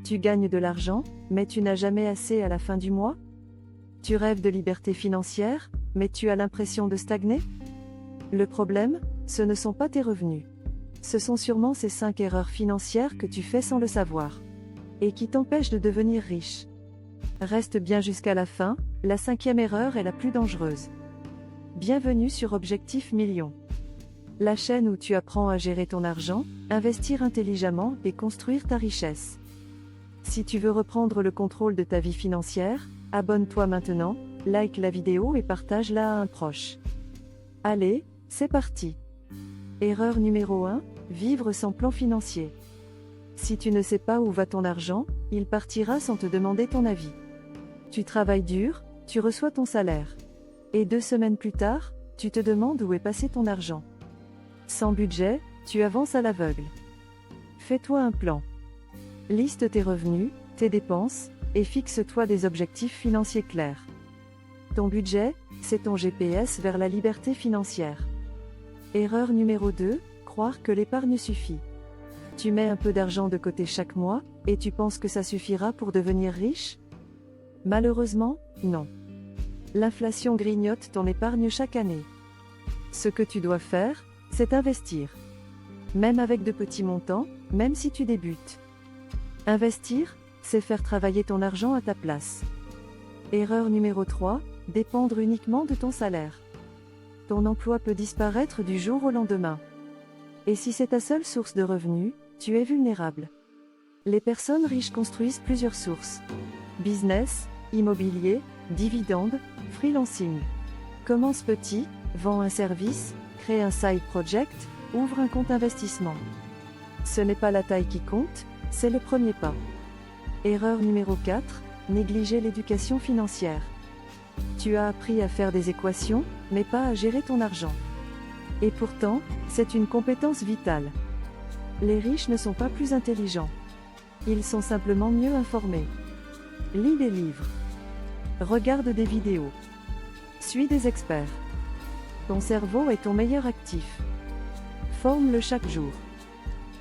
Tu gagnes de l'argent, mais tu n'as jamais assez à la fin du mois? Tu rêves de liberté financière, mais tu as l'impression de stagner? Le problème, ce ne sont pas tes revenus. Ce sont sûrement ces 5 erreurs financières que tu fais sans le savoir. Et qui t'empêchent de devenir riche. Reste bien jusqu'à la fin, la 5e erreur est la plus dangereuse. Bienvenue sur Objectif Million. La chaîne où tu apprends à gérer ton argent, investir intelligemment et construire ta richesse. Si tu veux reprendre le contrôle de ta vie financière, abonne-toi maintenant, like la vidéo et partage-la à un proche. Allez, c'est parti. Erreur numéro 1, vivre sans plan financier. Si tu ne sais pas où va ton argent, il partira sans te demander ton avis. Tu travailles dur, tu reçois ton salaire. Et 2 semaines plus tard, tu te demandes où est passé ton argent. Sans budget, tu avances à l'aveugle. Fais-toi un plan. Liste tes revenus, tes dépenses, et fixe-toi des objectifs financiers clairs. Ton budget, c'est ton GPS vers la liberté financière. Erreur numéro 2, croire que l'épargne suffit. Tu mets un peu d'argent de côté chaque mois, et tu penses que ça suffira pour devenir riche? Malheureusement, non. L'inflation grignote ton épargne chaque année. Ce que tu dois faire, c'est investir. Même avec de petits montants, même si tu débutes. Investir, c'est faire travailler ton argent à ta place. Erreur numéro 3, dépendre uniquement de ton salaire. Ton emploi peut disparaître du jour au lendemain. Et si c'est ta seule source de revenus, tu es vulnérable. Les personnes riches construisent plusieurs sources. Business, immobilier, dividendes, freelancing. Commence petit, vends un service, crée un side project, ouvre un compte investissement. Ce n'est pas la taille qui compte, c'est le premier pas. Erreur numéro 4, négliger l'éducation financière. Tu as appris à faire des équations, mais pas à gérer ton argent. Et pourtant, c'est une compétence vitale. Les riches ne sont pas plus intelligents. Ils sont simplement mieux informés. Lis des livres. Regarde des vidéos. Suis des experts. Ton cerveau est ton meilleur actif. Forme-le chaque jour.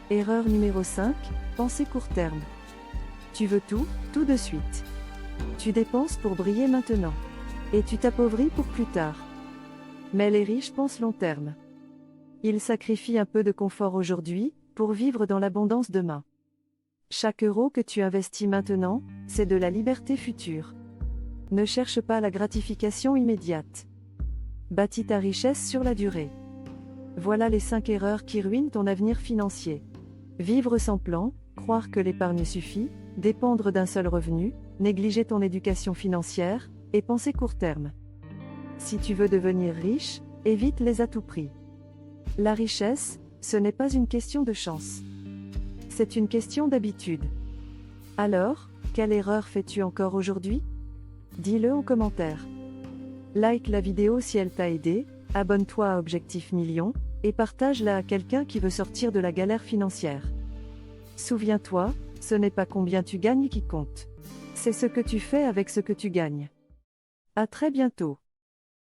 Erreur numéro 5, pensée court terme. Tu veux tout, tout de suite. Tu dépenses pour briller maintenant. Et tu t'appauvris pour plus tard. Mais les riches pensent long terme. Ils sacrifient un peu de confort aujourd'hui, pour vivre dans l'abondance demain. Chaque euro que tu investis maintenant, c'est de la liberté future. Ne cherche pas la gratification immédiate. Bâtis ta richesse sur la durée. Voilà les 5 erreurs qui ruinent ton avenir financier. Vivre sans plan, croire que l'épargne suffit, dépendre d'un seul revenu, négliger ton éducation financière, et penser court terme. Si tu veux devenir riche, évite-les à tout prix. La richesse, ce n'est pas une question de chance. C'est une question d'habitude. Alors, quelle erreur fais-tu encore aujourd'hui? Dis-le en commentaire. Like la vidéo si elle t'a aidé, abonne-toi à Objectif Million, et partage-la à quelqu'un qui veut sortir de la galère financière. Souviens-toi, ce n'est pas combien tu gagnes qui compte. C'est ce que tu fais avec ce que tu gagnes. À très bientôt.